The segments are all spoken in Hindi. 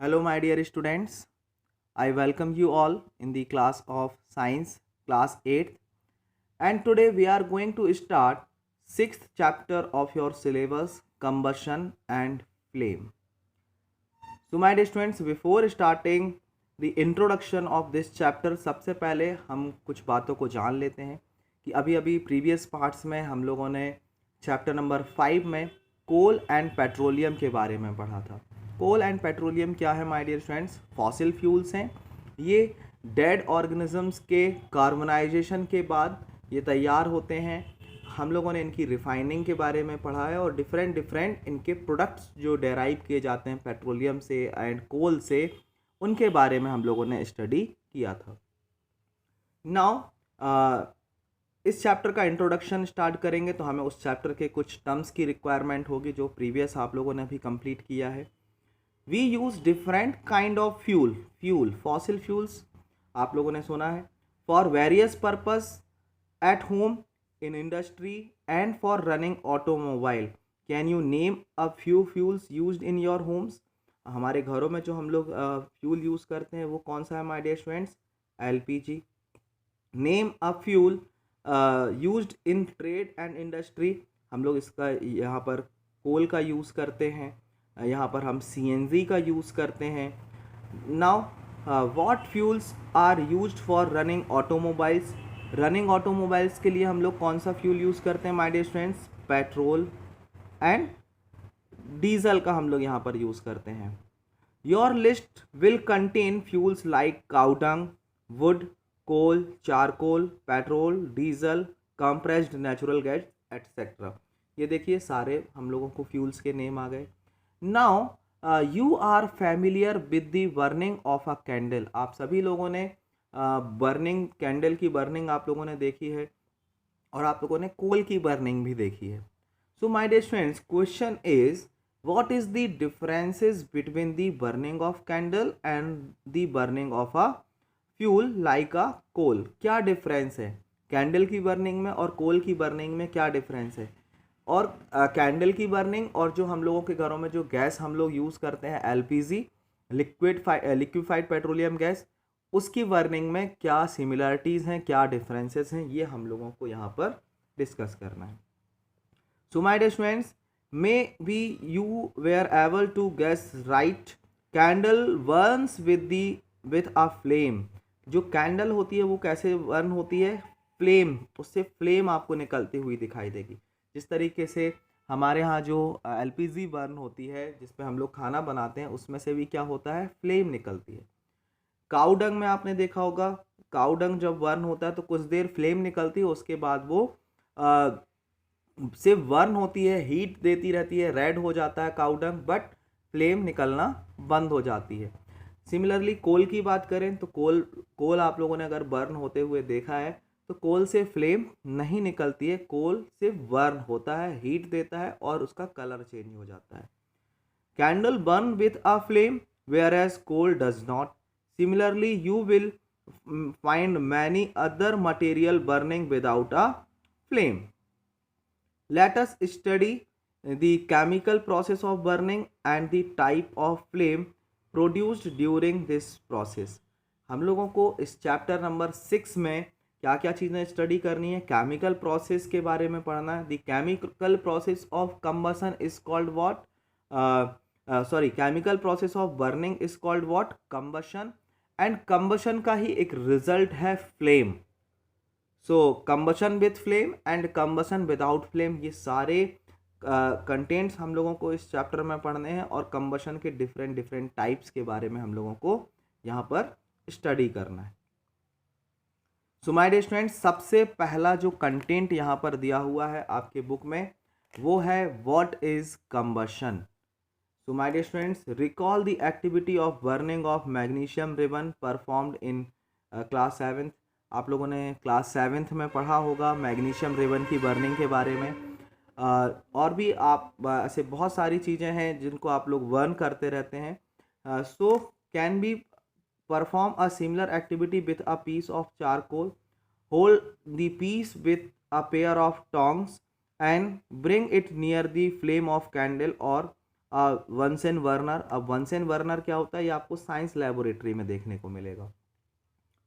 Hello, my dear students. I welcome you all in the class of Science, class 8th. And today we are going to start 6th chapter of your syllabus, Combustion and Flame. So, my dear students, before starting the introduction of this chapter, सबसे पहले हम कुछ बातों को जान लेते हैं कि अभी अभी प्रीवियस पार्ट्स में हम लोगों ने चैप्टर नंबर 5 में कोल एंड पेट्रोलियम के बारे में पढ़ा था। कोल एंड पेट्रोलियम क्या है my dear friends? Fossil fuels हैं। ये डेड ऑर्गेनिजम्स के कार्बनाइजेशन के बाद ये तैयार होते हैं। हम लोगों ने इनकी रिफाइनिंग के बारे में पढ़ा है और डिफरेंट इनके प्रोडक्ट्स जो डेराइव किए जाते हैं पेट्रोलियम से एंड कोल से, उनके बारे में हम लोगों ने स्टडी किया था। नाउ इस चैप्टर का इंट्रोडक्शन स्टार्ट करेंगे तो हमें उस चैप्टर के कुछ टर्म्स की रिक्वायरमेंट होगी जो प्रीवियस आप लोगों ने भी कंप्लीट किया है। We use different kind of fuel fossil fuels आप लोगों ने सुना है for various purpose at home, in industry and for running automobile. Can you name a few fuels used in your homes? हमारे घरों में जो हम लोग फ्यूल यूज़ करते हैं वो कौन सा है my dear students? LPG. Name a fuel used in trade and industry. हम लोग इसका यहाँ पर कोल का यूज़ करते हैं, यहाँ पर हम CNG का यूज़ करते हैं। Now what fuels are used for running automobiles? Running automobiles के लिए हम लोग कौन सा फ्यूल यूज़ करते हैं my dear students? Petrol and diesel का हम लोग यहाँ पर यूज़ करते हैं। Your list will contain fuels like cow dung, wood, coal, charcoal, petrol, diesel, compressed natural gas etcetera. ये देखिए सारे हम लोगों को फ्यूल्स के नेम आ गए। Now you are familiar with the burning of a candle. आप सभी लोगों ने बर्निंग कैंडल की बर्निंग आप लोगों ने देखी है और आप लोगों ने कोल की बर्निंग भी देखी है। So my dear students, question is what is the differences between the burning of candle and the burning of a fuel like a coal? क्या डिफरेंस है कैंडल की बर्निंग में और कोल की बर्निंग में? क्या डिफरेंस है? और कैंडल की बर्निंग और जो हम लोगों के घरों में जो गैस हम लोग यूज़ करते हैं LPG, लिक्विफाइड पेट्रोलियम गैस, उसकी बर्निंग में क्या सिमिलरिटीज़ हैं, क्या डिफरेंसेस हैं, ये हम लोगों को यहाँ पर डिस्कस करना है। So my dear students, may be you were able to guess right. Candle burns with a flame. जो कैंडल होती है वो कैसे बर्न होती है? फ्लेम, उससे फ्लेम आपको निकलती हुई दिखाई देगी। जिस तरीके से हमारे यहाँ जो LPG बर्न होती है जिस पे हम लोग खाना बनाते हैं, उसमें से भी क्या होता है? फ्लेम निकलती है। काउडंग में आपने देखा होगा, काउडंग जब बर्न होता है तो कुछ देर फ्लेम निकलती है, उसके बाद वो सिर्फ बर्न होती है, हीट देती रहती है, रेड हो जाता है काउडंग, बट फ्लेम निकलना बंद हो जाती है। सिमिलरली कोल की बात करें तो कोल आप लोगों ने अगर बर्न होते हुए देखा है तो कोल से फ्लेम नहीं निकलती है, कोल सिर्फ बर्न होता है, हीट देता है और उसका कलर चेंज हो जाता है। Candle burn with a flame whereas coal does not. Similarly, you will find many other material burning without a flame. Let us study the chemical process of burning and the type of flame produced during this process. हम लोगों को इस चैप्टर नंबर 6 में क्या क्या चीज़ें स्टडी करनी है? केमिकल प्रोसेस के बारे में पढ़ना है। The chemical process of combustion is called what? Chemical process of burning is called what? Combustion. And combustion का ही एक रिजल्ट है flame. So combustion with flame and combustion without flame, ये सारे कंटेंट्स हम लोगों को इस चैप्टर में पढ़ने हैं और कंबशन के डिफरेंट टाइप्स के बारे में हम लोगों को यहाँ पर स्टडी करना है। सो माय डियर स्टूडेंट्स, सबसे पहला जो कंटेंट यहाँ पर दिया हुआ है आपके बुक में वो है what is combustion. So my dear students, recall the activity of burning of magnesium ribbon performed in class 7th. आप लोगों ने क्लास 7th में पढ़ा होगा मैग्नीशियम रिबन की बर्निंग के बारे में। और भी आप ऐसे बहुत सारी चीज़ें हैं जिनको आप लोग बर्न करते रहते हैं। So can be perform a similar activity with a piece of charcoal. Hold the piece with a pair of tongs and bring it near the flame of candle or Bunsen burner. अब वंसन वर्नर क्या होता है, ये आपको साइंस लेबोरेटरी में देखने को मिलेगा।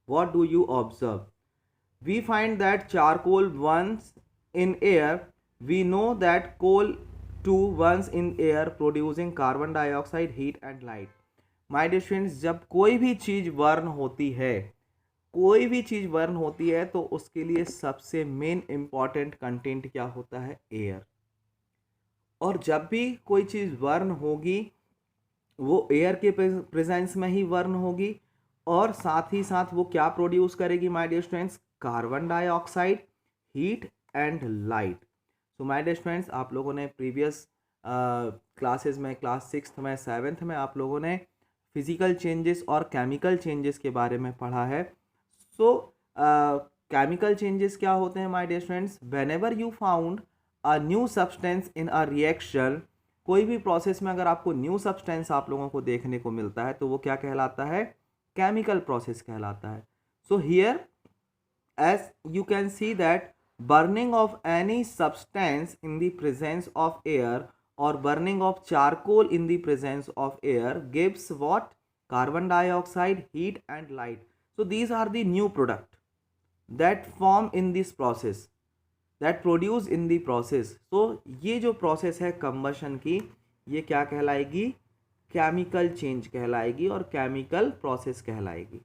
What do you observe? We find that charcoal once in air, we know that coal too once in air producing carbon dioxide, heat and light. My dear students, जब कोई भी चीज़ बर्न होती है, कोई भी चीज़ बर्न होती है तो उसके लिए सबसे मेन इंपॉर्टेंट कंटेंट क्या होता है, एयर। और जब भी कोई चीज़ बर्न होगी वो एयर के प्रेजेंस में ही बर्न होगी, और साथ ही साथ वो क्या प्रोड्यूस करेगी my dear students, carbon dioxide, heat and light. So my dear students, आप लोगों ने प्रीवियस क्लासेस में, क्लास 6th में, 7th में आप लोगों ने फिजिकल चेंजेस और केमिकल चेंजेस के बारे में पढ़ा है। सो केमिकल चेंजेस क्या होते हैं my dear students? Whenever you found a new substance in a reaction, कोई भी प्रोसेस में अगर आपको न्यू सब्सटेंस आप लोगों को देखने को मिलता है तो वो क्या कहलाता है, केमिकल प्रोसेस कहलाता है। So here as you can see that burning of any substance in the presence of air or burning of charcoal in the presence of air gives what? Carbon dioxide, heat and light. So these are the new product that form in this process, that produce in the process. So ये जो process है combustion की, ये क्या कहलाएगी, केमिकल चेंज कहलाएगी और केमिकल प्रोसेस कहलाएगी।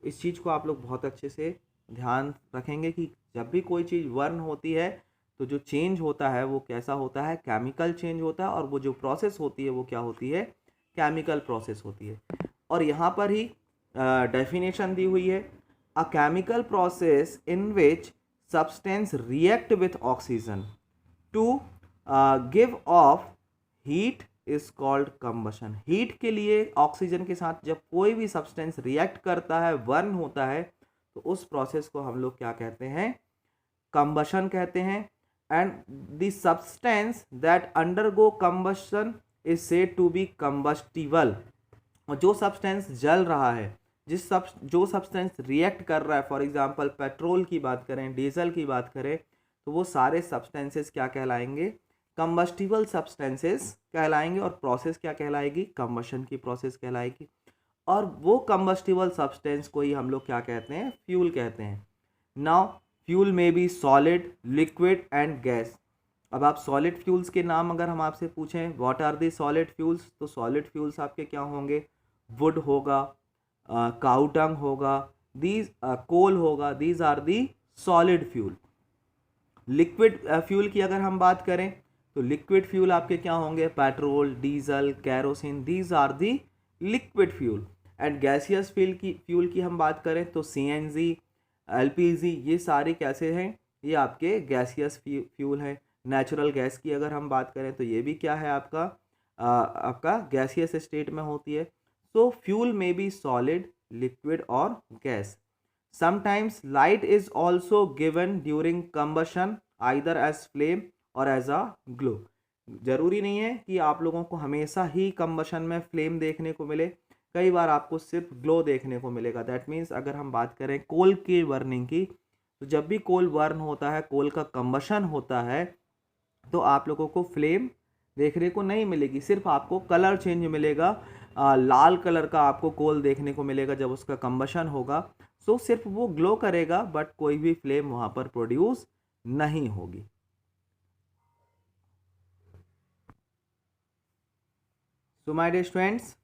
इस चीज़ को आप लोग बहुत अच्छे से ध्यान रखेंगे कि जब भी कोई चीज़ बर्न होती है तो जो चेंज होता है वो कैसा होता है, केमिकल चेंज होता है, और वो जो प्रोसेस होती है वो क्या होती है, केमिकल प्रोसेस होती है। और यहाँ पर ही डेफिनेशन दी हुई है, a chemical process in which substance react with oxygen to give off heat is called combustion. Heat के लिए ऑक्सीजन के साथ जब कोई भी सब्सटेंस रिएक्ट करता है, बर्न होता है, तो उस प्रोसेस को हम लोग क्या कहते हैं, कंबशन कहते हैं। And the substance that undergo combustion is said to be combustible. और जो सब्सटेंस जल रहा है, जो सब्सटेंस रिएक्ट कर रहा है, फॉर एग्जांपल पेट्रोल की बात करें, डीजल की बात करें, तो वो सारे सब्सटेंसेस क्या कहलाएंगे, कंबस्टिबल सब्सटेंसेस कहलाएंगे। और प्रोसेस क्या कहलाएगी, कंबशन की प्रोसेस कहलाएगी। और वो कंबस्टिबल सब्सटेंस को ही हम लोग क्या कहते हैं, फ्यूल कहते हैं। Now fuel may be solid, liquid and gas. अब आप सॉलिड फ्यूल्स के नाम अगर हम आपसे पूछें, what are the solid fuels, तो सॉलिड फ्यूल्स आपके क्या होंगे, वुड होगा, काऊ डंग होगा, दीज कोल होगा, these are the solid fuel. Liquid fuel की अगर हम बात करें तो लिक्विड फ्यूल आपके क्या होंगे, petrol, diesel, kerosene, these are the liquid fuel. And gaseous fuel की हम बात करें तो CNG, LPG, ये सारे कैसे हैं, ये आपके गैसियस फ्यूल हैं। नेचुरल गैस की अगर हम बात करें तो ये भी क्या है, आपका गैसियस स्टेट में होती है। So fuel may be solid, liquid और gas. Sometimes light is also given during combustion either as flame or as a glow. जरूरी नहीं है कि आप लोगों को हमेशा ही कंबशन में फ्लेम देखने को मिले, कई बार आपको सिर्फ ग्लो देखने को मिलेगा। दैट मीन्स अगर हम बात करें कोल की बर्निंग की, तो जब भी कोल बर्न होता है, कोल का कंबशन होता है, तो आप लोगों को फ्लेम देखने को नहीं मिलेगी, सिर्फ आपको कलर चेंज मिलेगा। लाल कलर का आपको कोल देखने को मिलेगा जब उसका कंबशन होगा। सो सिर्फ वो ग्लो करेगा, बट कोई भी फ्लेम वहाँ पर प्रोड्यूस नहीं होगी। सो माय डियर स्टूडेंट्स,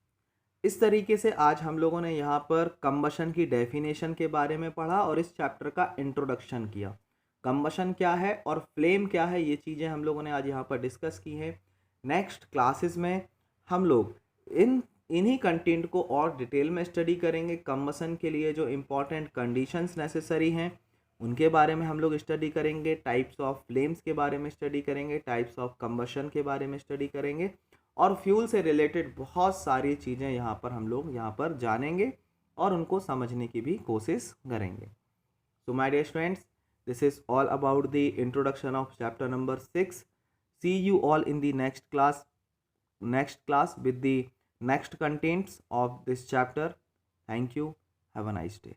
इस तरीके से आज हम लोगों ने यहाँ पर कंबशन की डेफिनेशन के बारे में पढ़ा और इस चैप्टर का इंट्रोडक्शन किया। कंबशन क्या है और फ्लेम क्या है, ये चीज़ें हम लोगों ने आज यहाँ पर डिस्कस की हैं। नेक्स्ट क्लासेस में हम लोग इन्हीं कंटेंट को और डिटेल में स्टडी करेंगे। कंबशन के लिए जो इम्पोर्टेंट कंडीशंस नेसेसरी हैं उनके बारे में हम लोग स्टडी करेंगे, टाइप्स ऑफ फ्लेम्स के बारे में स्टडी करेंगे, टाइप्स ऑफ कंबशन के बारे में स्टडी करेंगे, और फ्यूल से रिलेटेड बहुत सारी चीज़ें यहाँ पर हम लोग यहाँ पर जानेंगे और उनको समझने की भी कोशिश करेंगे। So my dear students, this is all about the introduction of chapter number 6. See you all in the next class with the next contents of this chapter. Thank you. Have a nice day.